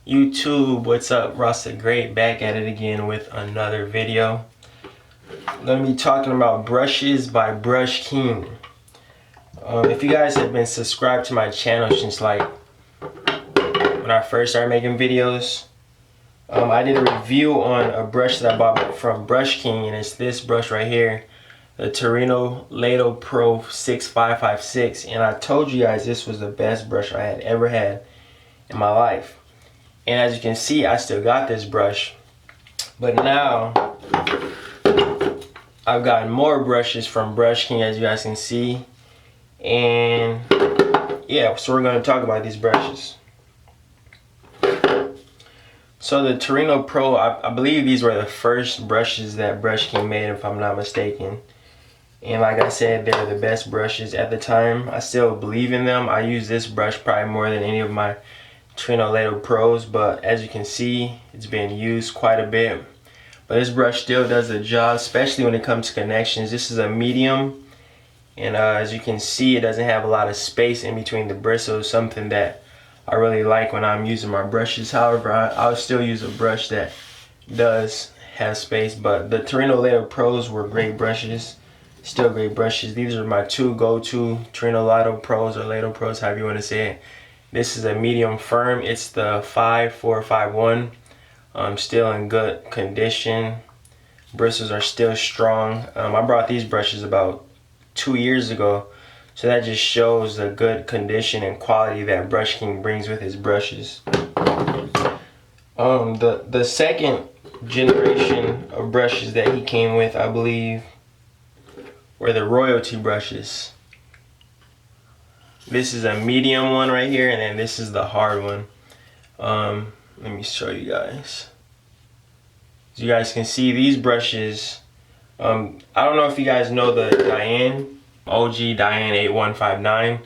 YouTube, what's up? Rasta Great back at it again with another video. I'm going to be talking about brushes by Brush King. If you guys have been subscribed to my channel since like when I first started making videos, I did a review on a brush that I bought from Brush King, and it's this brush right here, the Torino Pro 6556, and I told you guys this was the best brush I had ever had in my life. And as you can see, I still got this brush, but now I've gotten more brushes from Brush King, as you guys can see. And yeah, so we're going to talk about these brushes. So the Torino Pro, I believe these were the first brushes that Brush King made, if I'm not mistaken. And like I said, they're the best brushes at the time. I still believe in them. I use this brush probably more than any of my Torino Pros, but as you can see, it's been used quite a bit. But this brush still does the job, especially when it comes to connections. This is a medium, and as you can see, it doesn't have a lot of space in between the bristles, something that I really like when I'm using my brushes. However, I'll still use a brush that does have space. But the Torino Pros were great brushes, still great brushes. These are my two go-to Torino Pros, or Lato Pros, however you want to say it. This is a medium firm. It's the 5451. Still in good condition. Bristles are still strong. I brought these brushes about 2 years ago, so that just shows the good condition and quality that Brush King brings with his brushes. The second generation of brushes that he came with, I believe, were the royalty brushes. This is a medium one right here, and then this is the hard one. Let me show you guys. As you guys can see, these brushes, I don't know if you guys know the Diane, OG Diane 8159.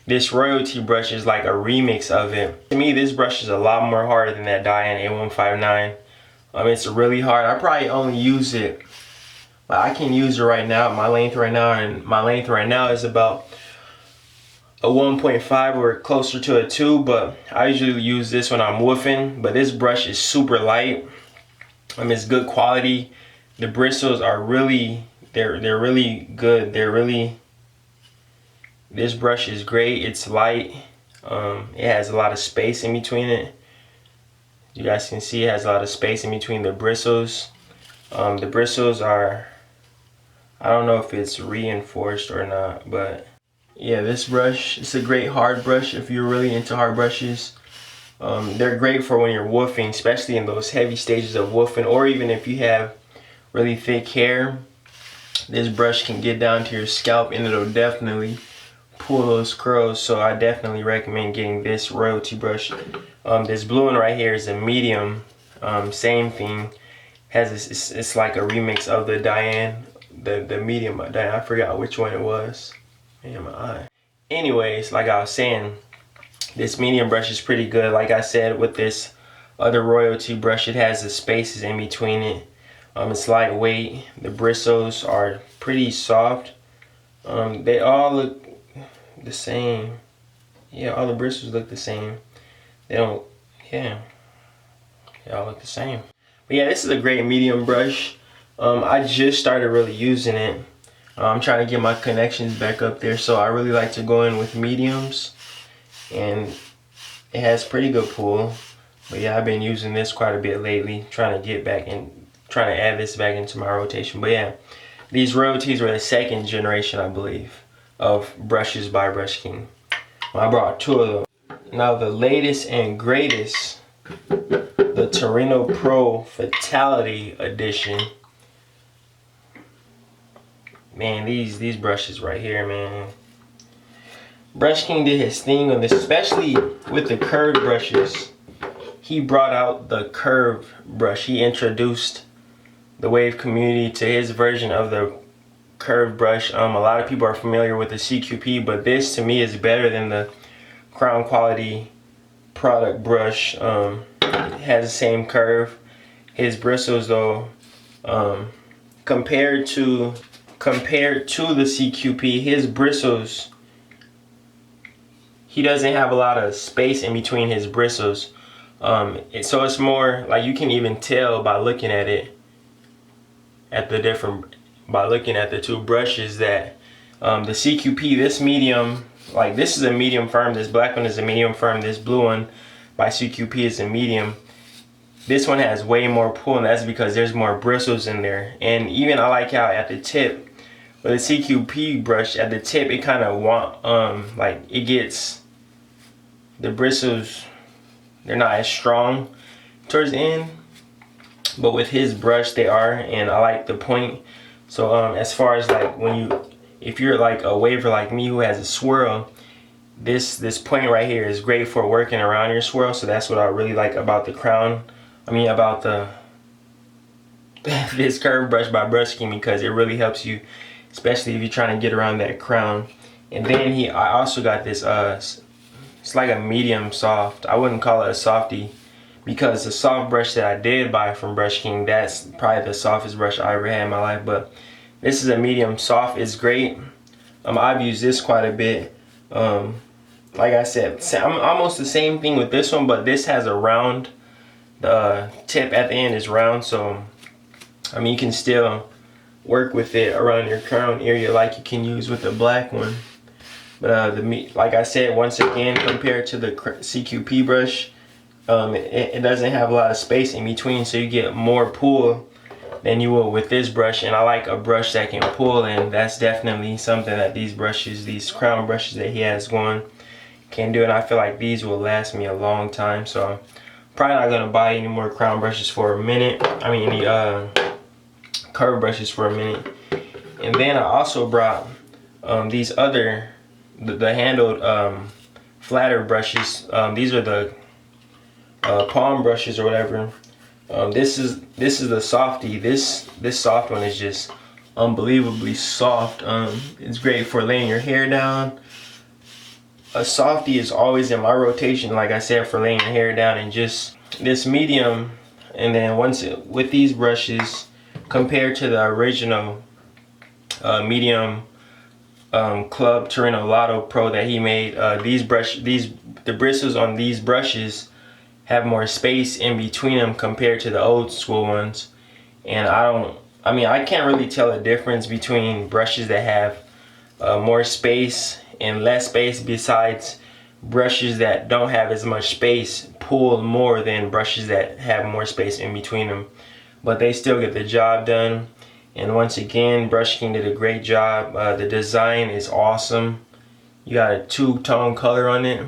This royalty brush is like a remix of it. To me, this brush is a lot more harder than that Diane 8159. It's really hard. I probably only use it, I can use it right now, my length right now is about a 1.5 or closer to a 2, but I usually use this when I'm woofing. But this brush is super light. It's good quality. The bristles are really, they're really good. This brush is great. It's light. It has a lot of space in between it. You guys can see it has a lot of space in between the bristles. The bristles are, I don't know if it's reinforced or not, but yeah, this brush, it's a great hard brush if you're really into hard brushes. They're great for when you're woofing, especially in those heavy stages of woofing, or even if you have really thick hair. This brush can get down to your scalp and it'll definitely pull those curls, so I definitely recommend getting this royalty brush. This blue one right here is a medium, same thing. Has this, it's like a remix of the Diane, the medium Diane. I forgot which one it was. Man, my eye. Anyways, like I was saying, this medium brush is pretty good. Like I said, with this other royalty brush, it has the spaces in between it. It's lightweight. The bristles are pretty soft. They all look the same. Yeah, all the bristles look the same. They don't, yeah, they all look the same. But yeah, this is a great medium brush. I just started really using it. I'm trying to get my connections back up there, so I really like to go in with mediums, and it has pretty good pull. But yeah, I've been using this quite a bit lately, trying to add this back into my rotation. But yeah, these royalties were the second generation, I believe, of brushes by Brush King. Well, I brought two of them. Now the latest and greatest, the Torino Pro Fatality edition. Man, these brushes right here, man. Brush King did his thing on this, especially with the curved brushes. He brought out the curved brush. He introduced the wave community to his version of the curved brush. A lot of people are familiar with the CQP, but this to me is better than the Crown Quality product brush. It has the same curve. His bristles though, compared to the CQP, his bristles, he doesn't have a lot of space in between his bristles. So it's more like you can even tell by looking at it, by looking at the two brushes, that the CQP, this medium, like this is a medium firm, this black one is a medium firm, this blue one by CQP is a medium. This one has way more pull, and that's because there's more bristles in there. And even I like how at the tip, with the CQP brush, at the tip it kind of like it gets, the bristles, they're not as strong towards the end, but with his brush they are, and I like the point. So as far as like if you're like a waver like me who has a swirl, this point right here is great for working around your swirl. So that's what I really like about the crown. I mean about this curve brush by Brush King, because it really helps you, especially if you're trying to get around that crown. And then I also got this it's like a medium soft. I wouldn't call it a softie, because the soft brush that I did buy from Brush King, that's probably the softest brush I ever had in my life. But this is a medium soft. It's great. I've used this quite a bit. Like I said, I'm almost the same thing with this one, but this has a round, the tip at the end is round, so I mean you can still work with it around your crown area like you can use with the black one. But like I said, once again, compared to the CQP brush, it doesn't have a lot of space in between, so you get more pull than you will with this brush. And I like a brush that can pull, and that's definitely something that these brushes, these crown brushes that he has going, can do. And I feel like these will last me a long time, so I'm probably not gonna buy any more crown brushes for a minute. I mean any curve brushes for a minute. And then I also brought these other the handled flatter brushes. These are the palm brushes or whatever. This is the softie. This soft one is just unbelievably soft. It's great for laying your hair down. A softie is always in my rotation, like I said, for laying your hair down. And just this medium, and then with these brushes compared to the original medium Club Torino Lotto Pro that he made, the bristles on these brushes have more space in between them compared to the old school ones. And I can't really tell the difference between brushes that have more space and less space, besides brushes that don't have as much space pull more than brushes that have more space in between them, but they still get the job done. And once again, Brush King did a great job. The design is awesome. You got a two-tone color on it.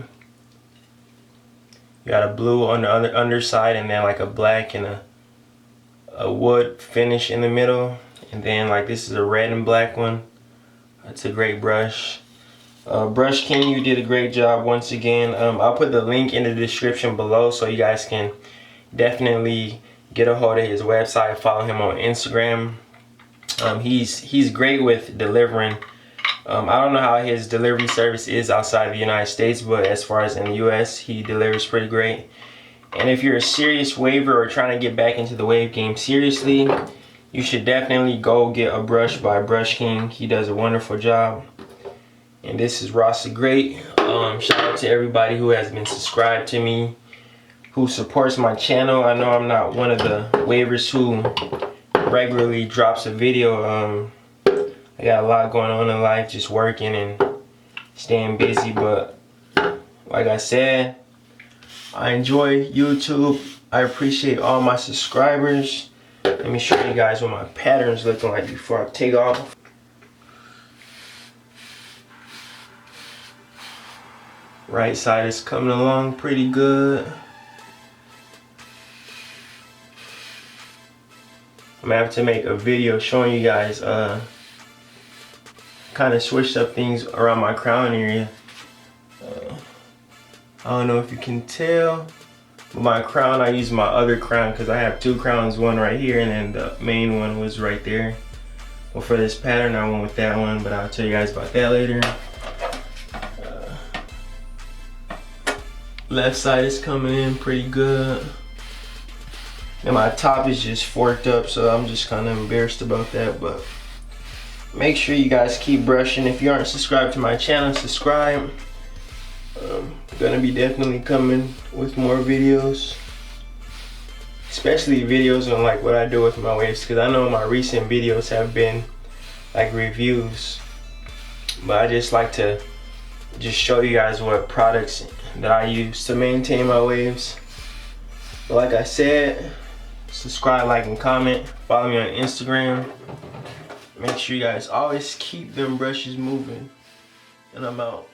You got a blue on the underside, and then like a black and a wood finish in the middle. And then like this is a red and black one. It's a great brush. Brush King, you did a great job once again. I'll put the link in the description below, so you guys can definitely get a hold of his website, follow him on Instagram. He's great with delivering. I don't know how his delivery service is outside of the United States, but as far as in the US, he delivers pretty great. And if you're a serious waver or trying to get back into the wave game seriously, you should definitely go get a brush by Brush King. He does a wonderful job. And this is Ross the Great. Shout out to everybody who has been subscribed to me, who supports my channel. I know I'm not one of the wavers who regularly drops a video. I got a lot going on in life, just working and staying busy, but like I said, I enjoy YouTube. I appreciate all my subscribers. Let me show you guys what my pattern's looking like before I take off. Right side is coming along pretty good. I'm gonna have to make a video showing you guys kind of switched up things around my crown area. I don't know if you can tell, but my crown, I use my other crown because I have two crowns, one right here and then the main one was right there. Well, for this pattern I went with that one, but I'll tell you guys about that later. Left side is coming in pretty good. And my top is just forked up, so I'm just kind of embarrassed about that, but make sure you guys keep brushing. If you aren't subscribed to my channel, subscribe. Gonna be definitely coming with more videos. especially videos on like what I do with my waves, because I know my recent videos have been like reviews, but I just like to just show you guys what products that I use to maintain my waves. But like I said, subscribe, like, and comment. Follow me on Instagram. Make sure you guys always keep them brushes moving. And I'm out.